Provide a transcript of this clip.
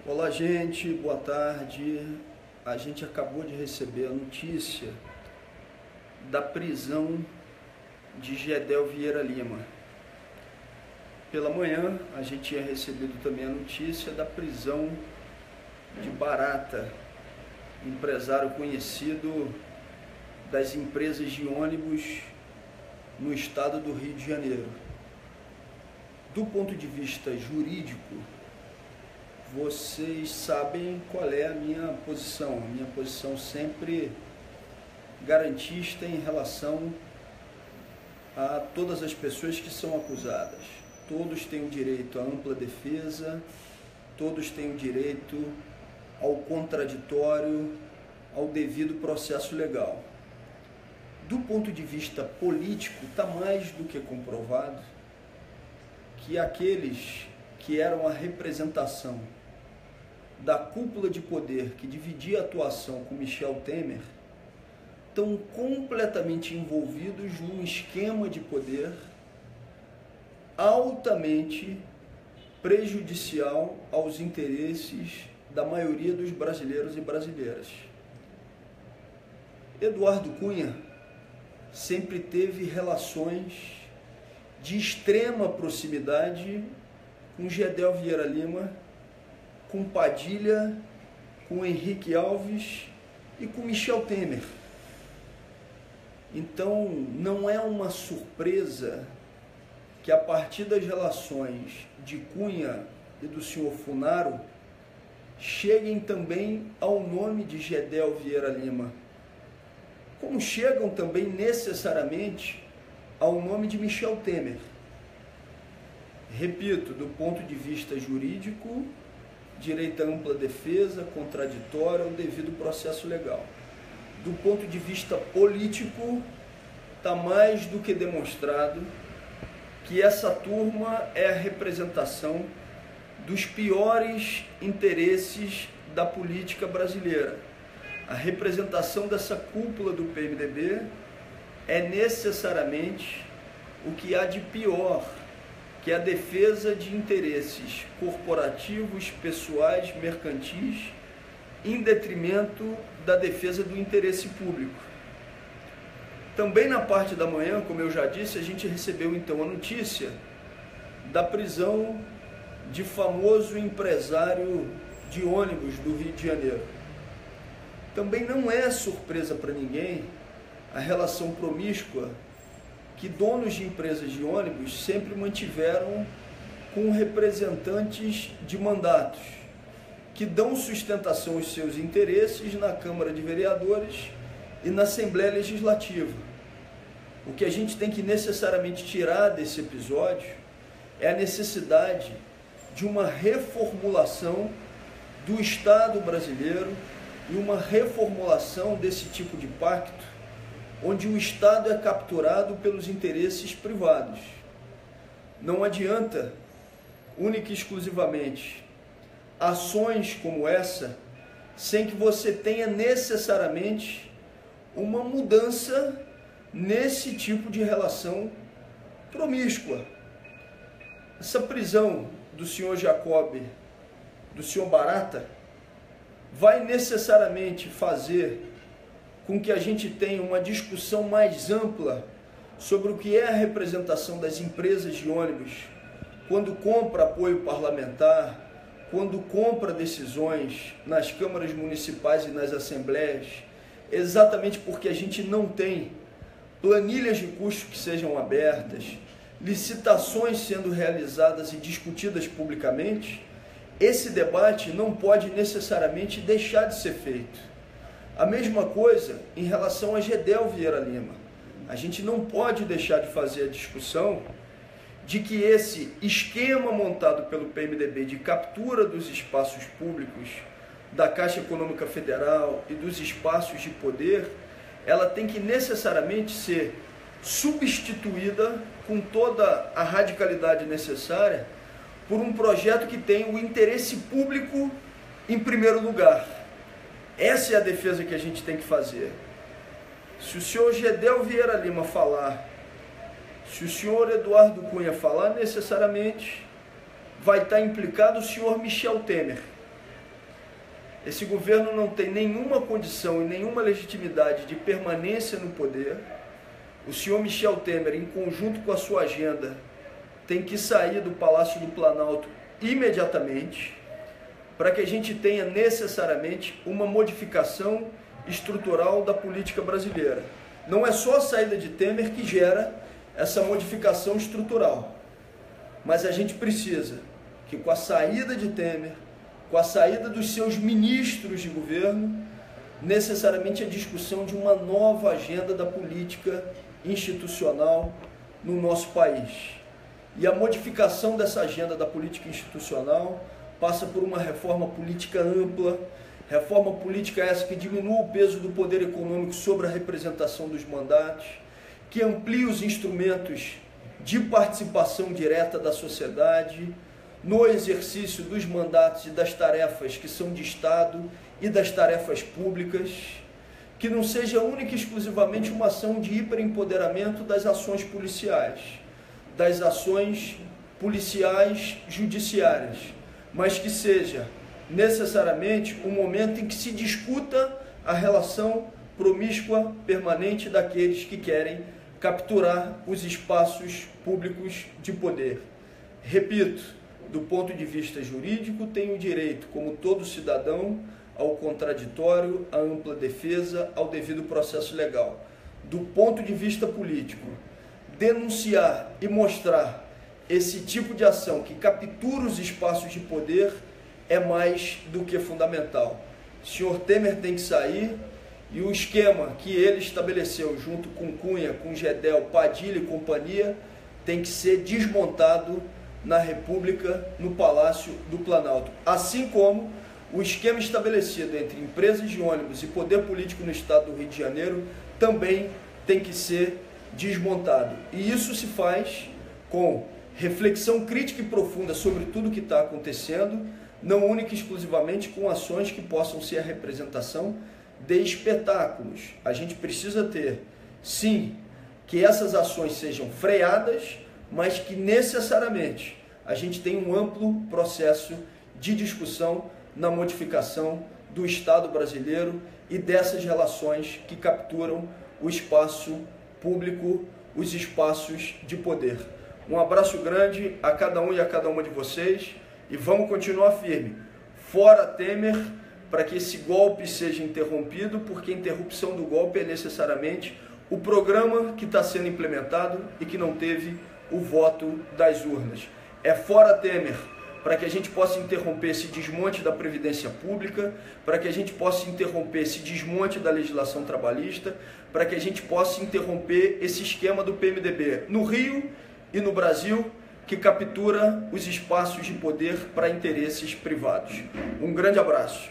Olá, gente, boa tarde. A gente acabou de receber a notícia da prisão de Gedel Vieira Lima. Pela manhã, a gente tinha recebido também a notícia da prisão de Barata, empresário conhecido das empresas de ônibus no estado do Rio de Janeiro. Do ponto de vista jurídico, vocês sabem qual é a minha posição. A minha posição sempre garantista em relação a todas as pessoas que são acusadas. Todos têm o direito à ampla defesa, todos têm o direito ao contraditório, ao devido processo legal. Do ponto de vista político, está mais do que comprovado que aqueles que eram a representação da cúpula de poder que dividia a atuação com Michel Temer estão completamente envolvidos num esquema de poder altamente prejudicial aos interesses da maioria dos brasileiros e brasileiras. Eduardo Cunha sempre teve relações de extrema proximidade com Gedel Vieira Lima, com Padilha, com Henrique Alves e com Michel Temer. Então, não é uma surpresa que a partir das relações de Cunha e do senhor Funaro cheguem também ao nome de Gedel Vieira Lima, como chegam também necessariamente ao nome de Michel Temer. Repito, do ponto de vista jurídico, direito à ampla defesa, contraditório, ao devido processo legal. Do ponto de vista político, está mais do que demonstrado que essa turma é a representação dos piores interesses da política brasileira. A representação dessa cúpula do PMDB é necessariamente o que há de pior, que é a defesa de interesses corporativos, pessoais, mercantis, em detrimento da defesa do interesse público. Também na parte da manhã, como eu já disse, a gente recebeu então a notícia da prisão de famoso empresário de ônibus do Rio de Janeiro. Também não é surpresa para ninguém a relação promíscua que donos de empresas de ônibus sempre mantiveram com representantes de mandatos, que dão sustentação aos seus interesses na Câmara de Vereadores e na Assembleia Legislativa. O que a gente tem que necessariamente tirar desse episódio é a necessidade de uma reformulação do Estado brasileiro e uma reformulação desse tipo de pacto, onde o Estado é capturado pelos interesses privados. Não adianta, única e exclusivamente, ações como essa, sem que você tenha necessariamente uma mudança nesse tipo de relação promíscua. Essa prisão do senhor Jacob, do senhor Barata, vai necessariamente fazer com que a gente tenha uma discussão mais ampla sobre o que é a representação das empresas de ônibus quando compra apoio parlamentar, quando compra decisões nas câmaras municipais e nas assembleias, exatamente porque a gente não tem planilhas de custos que sejam abertas, licitações sendo realizadas e discutidas publicamente. Esse debate não pode necessariamente deixar de ser feito. A mesma coisa em relação a Gedel Vieira Lima. A gente não pode deixar de fazer a discussão de que esse esquema montado pelo PMDB de captura dos espaços públicos da Caixa Econômica Federal e dos espaços de poder, ela tem que necessariamente ser substituída com toda a radicalidade necessária por um projeto que tenha o interesse público em primeiro lugar. Essa é a defesa que a gente tem que fazer. Se o senhor Gedel Vieira Lima falar, se o senhor Eduardo Cunha falar, necessariamente vai estar implicado o senhor Michel Temer. Esse governo não tem nenhuma condição e nenhuma legitimidade de permanência no poder. O senhor Michel Temer, em conjunto com a sua agenda, tem que sair do Palácio do Planalto imediatamente, para que a gente tenha necessariamente uma modificação estrutural da política brasileira. Não é só a saída de Temer que gera essa modificação estrutural, mas a gente precisa que, com a saída de Temer, com a saída dos seus ministros de governo, necessariamente a discussão de uma nova agenda da política institucional no nosso país. E a modificação dessa agenda da política institucional passa por uma reforma política ampla, reforma política essa que diminua o peso do poder econômico sobre a representação dos mandatos, que amplie os instrumentos de participação direta da sociedade no exercício dos mandatos e das tarefas que são de Estado e das tarefas públicas, que não seja única e exclusivamente uma ação de hiperempoderamento das ações policiais, das ações policiais judiciárias, mas que seja necessariamente um momento em que se discuta a relação promíscua permanente daqueles que querem capturar os espaços públicos de poder. Repito, do ponto de vista jurídico, tem o direito, como todo cidadão, ao contraditório, à ampla defesa, ao devido processo legal. Do ponto de vista político, denunciar e mostrar esse tipo de ação que captura os espaços de poder é mais do que fundamental. O senhor Temer tem que sair e o esquema que ele estabeleceu junto com Cunha, com Gedel, Padilha e companhia tem que ser desmontado na República, no Palácio do Planalto. Assim como o esquema estabelecido entre empresas de ônibus e poder político no estado do Rio de Janeiro também tem que ser desmontado. E isso se faz com reflexão crítica e profunda sobre tudo que está acontecendo, não única e exclusivamente com ações que possam ser a representação de espetáculos. A gente precisa ter, sim, que essas ações sejam freadas, mas que necessariamente a gente tenha um amplo processo de discussão na modificação do Estado brasileiro e dessas relações que capturam o espaço público, os espaços de poder. Um abraço grande a cada um e a cada uma de vocês e vamos continuar firme. Fora Temer, para que esse golpe seja interrompido, porque a interrupção do golpe é necessariamente o programa que está sendo implementado e que não teve o voto das urnas. É fora Temer, para que a gente possa interromper esse desmonte da Previdência Pública, para que a gente possa interromper esse desmonte da legislação trabalhista, para que a gente possa interromper esse esquema do PMDB no Rio e no Brasil, que captura os espaços de poder para interesses privados. Um grande abraço.